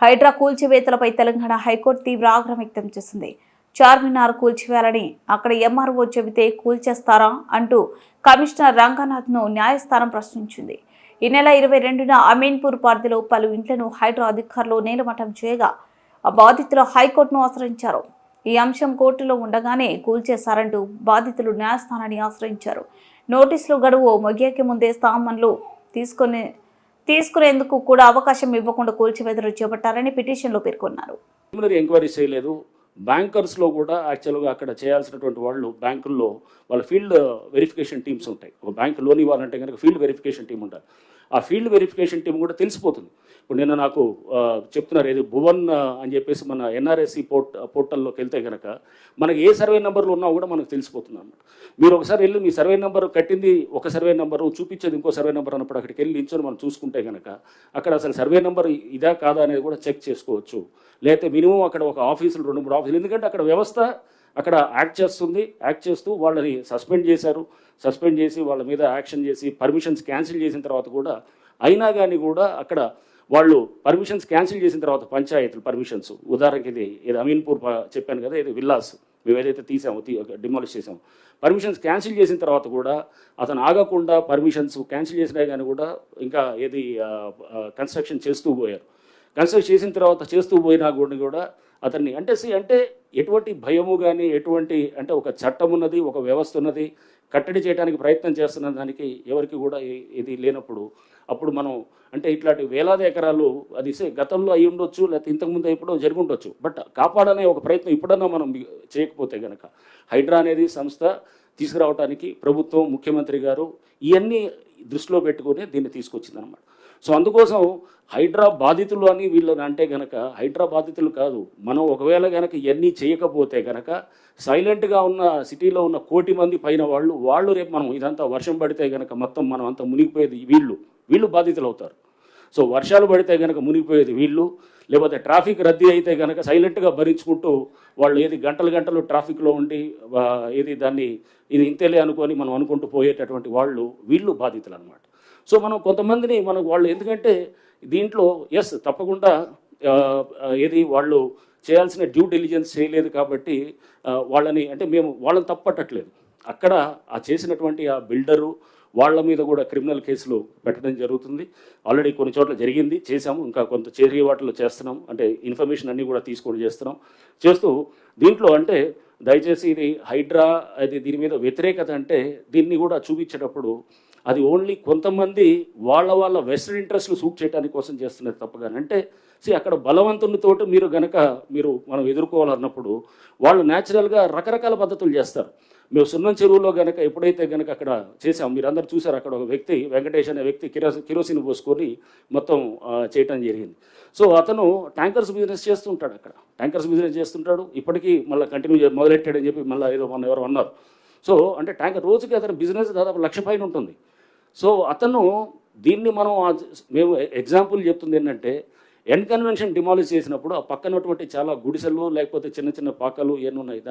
Hydraa కూల్చివేతలపై Telangana high court తీవ్ర ఆగ్రహం వ్యక్తం చేసింది. చార్మినార్ కూల్చివేయాలని అక్కడ ఎంఆర్ఓ చెబితే కూల్చేస్తారా అంటూ కమిషనర్ రంగనాథ్ను న్యాయస్థానం ప్రశ్నించింది. ఈ నెల 22న అమీన్పూర్ పరిధిలో పలు ఇంట్లను హైడ్రా అధికారులు నేలమట్టం చేయగా ఆ బాధితులు హైకోర్టును ఆశ్రయించారు. ఈ అంశం కోర్టులో ఉండగానే కూల్చేశారంటూ బాధితులు న్యాయస్థానాన్ని ఆశ్రయించారు. నోటీసులు గడువు ముగియక ముందే సామాన్లు తీసుకునేందుకు కూడా అవకాశం ఇవ్వకుండా కూల్చివేతలు చేపట్టారని పిటిషన్లో పేర్కొన్నారు. ఎంక్వైరీ చేయలేదు. బ్యాంకర్స్లో కూడా యాక్చువల్గా అక్కడ చేయాల్సినటువంటి వాళ్ళు బ్యాంకుల్లో వాళ్ళ ఫీల్డ్ వెరిఫికేషన్ టీమ్స్ ఉంటాయి. ఒక బ్యాంక్ లోన్ ఇవ్వాలంటే కనుక ఫీల్డ్ వెరిఫికేషన్ టీం ఉంటుంది. ఆ ఫీల్డ్ వెరిఫికేషన్ టీం కూడా తెలిసిపోతుంది. ఇప్పుడు నిన్న నాకు చెప్తున్నారు ఏది భువన్ అని చెప్పేసి మన ఎన్ఆర్ఎస్సి పోర్టల్లోకి వెళ్తే కనుక మనకి ఏ సర్వే నెంబర్లు ఉన్నా కూడా మనకు తెలిసిపోతుంది అన్నమాట. మీరు ఒకసారి వెళ్ళి మీ సర్వే నెంబర్ కట్టింది ఒక సర్వే నెంబరు చూపించేది ఇంకో సర్వే నెంబర్ అన్నప్పుడు అక్కడికి వెళ్ళి నించొని మనం చూసుకుంటే కనుక అక్కడ అసలు సర్వే నెంబర్ ఇదా కాదా అనేది కూడా చెక్ చేసుకోవచ్చు. లేకపోతే మినిమం అక్కడ ఒక ఆఫీసులు 2-3 ఆఫీసులు, ఎందుకంటే అక్కడ వ్యవస్థ అక్కడ యాక్ట్ చేస్తూ వాళ్ళని సస్పెండ్ చేసి వాళ్ళ మీద యాక్షన్ చేసి పర్మిషన్స్ క్యాన్సిల్ చేసిన తర్వాత కూడా అయినా కానీ కూడా అక్కడ వాళ్ళు పర్మిషన్స్ క్యాన్సిల్ చేసిన తర్వాత పంచాయతీలు పర్మిషన్స్, ఉదాహరణకి ఇది అమీన్పూర్ చెప్పాను కదా, ఇది విల్లాస్ మేము ఏదైతే తీసామో డిమాలిష్ చేసాము, పర్మిషన్స్ క్యాన్సిల్ చేసిన తర్వాత కూడా అతను ఆగకుండా పర్మిషన్స్ క్యాన్సిల్ చేసినా కానీ కూడా ఇంకా ఏది కన్స్ట్రక్షన్ చేస్తూ పోయారు. కన్స్ట్రక్ట్ చేసిన తర్వాత చేస్తూ పోయినా కూడా అతన్ని అంటే ఎటువంటి భయము కానీ ఎటువంటి అంటే ఒక చట్టం ఉన్నది, ఒక వ్యవస్థ ఉన్నది, కట్టడి చేయడానికి ప్రయత్నం చేస్తున్న దానికి ఎవరికి కూడా ఇది లేనప్పుడు అప్పుడు మనం అంటే ఇట్లాంటి వేలాది ఎకరాలు అది గతంలో అయి ఉండొచ్చు, లేకపోతే ఇంతకుముందు ఎప్పుడో జరిగి ఉండొచ్చు, బట్ కాపాడనే ఒక ప్రయత్నం ఇప్పుడన్నా మనం చేయకపోతే కనుక హైడ్రా అనేది సంస్థ తీసుకురావడానికి ప్రభుత్వం ముఖ్యమంత్రి గారు ఇవన్నీ దృష్టిలో పెట్టుకుని దీన్ని తీసుకొచ్చిందనమాట. సో అందుకోసం హైడ్రా బాధితులు అని వీళ్ళని అంటే కనుక హైడ్రా బాధితులు కాదు, మనం ఒకవేళ కనుక ఇవన్నీ చేయకపోతే కనుక సైలెంట్గా ఉన్న సిటీలో ఉన్న 1 కోటి మంది పైన వాళ్ళు రేపు మనం ఇదంతా వర్షం పడితే కనుక మొత్తం మనం అంతా మునిగిపోయేది వీళ్ళు బాధితులు అవుతారు. సో వర్షాలు పడితే కనుక మునిగిపోయేది వీళ్ళు, లేకపోతే ట్రాఫిక్ రద్దీ అయితే కనుక సైలెంట్గా భరించుకుంటూ వాళ్ళు ఏది గంటలు ట్రాఫిక్లో ఉండి ఇది ఇంతేలే అనుకొని మనం అనుకుంటూ పోయేటటువంటి వీళ్ళు బాధితులు అనమాట. సో మనం కొంతమందిని వాళ్ళు ఎందుకంటే దీంట్లో తప్పకుండా వాళ్ళు చేయాల్సిన డ్యూ డిలిజెన్స్ చేయలేదు కాబట్టి మేము వాళ్ళని తప్పట్టట్లేదు. అక్కడ చేసినటువంటి ఆ బిల్డరు వాళ్ళ మీద కూడా క్రిమినల్ కేసులు పెట్టడం జరుగుతుంది. ఆల్రెడీ కొన్ని చోట్ల చేసాము, ఇంకా కొంత చేసే వాటిలో చేస్తున్నాం. ఇన్ఫర్మేషన్ అన్నీ కూడా తీసుకొని చేస్తూ దీంట్లో దయచేసి ఇది హైడ్రా దీని మీద వ్యతిరేకత దీన్ని కూడా చూపించేటప్పుడు అది ఓన్లీ కొంతమంది వాళ్ళ వెస్టర్న్ ఇంట్రెస్ట్లు సూట్ చేయడానికి కోసం చేస్తున్నది తప్పగానే అక్కడ బలవంతునితోటి మనం ఎదుర్కోవాలన్నప్పుడు వాళ్ళు న్యాచురల్గా రకరకాల పద్ధతులు చేస్తారు. మేము సున్నం చెరువులో ఎప్పుడైతే అక్కడ చేసాం, మీరు అందరు చూసారు, అక్కడ ఒక వ్యక్తి వెంకటేష్ అనే వ్యక్తి కిరోసిన్ పోసుకొని మొత్తం చేయటం జరిగింది. సో అతను ట్యాంకర్స్ బిజినెస్ చేస్తుంటాడు, అక్కడ ట్యాంకర్స్ బిజినెస్ చేస్తుంటాడు. ఇప్పటికీ మళ్ళీ కంటిన్యూ మొదలెట్టాడని చెప్పి మళ్ళీ ఏదో ఎవరు అన్నారు. సో ట్యాంకర్ రోజుకి అతని బిజినెస్ దాదాపు 1,00,000 పైన ఉంటుంది. సో అతను దీన్ని మేము ఎగ్జాంపుల్ చెప్తుంది ఏంటంటే ఎన్ కన్వెన్షన్ డిమాలిష్ చేసినప్పుడు ఆ పక్కనటువంటి చాలా గుడిసెలు లేకపోతే చిన్న పాకలు ఇవన్నీ ఉన్నాయి.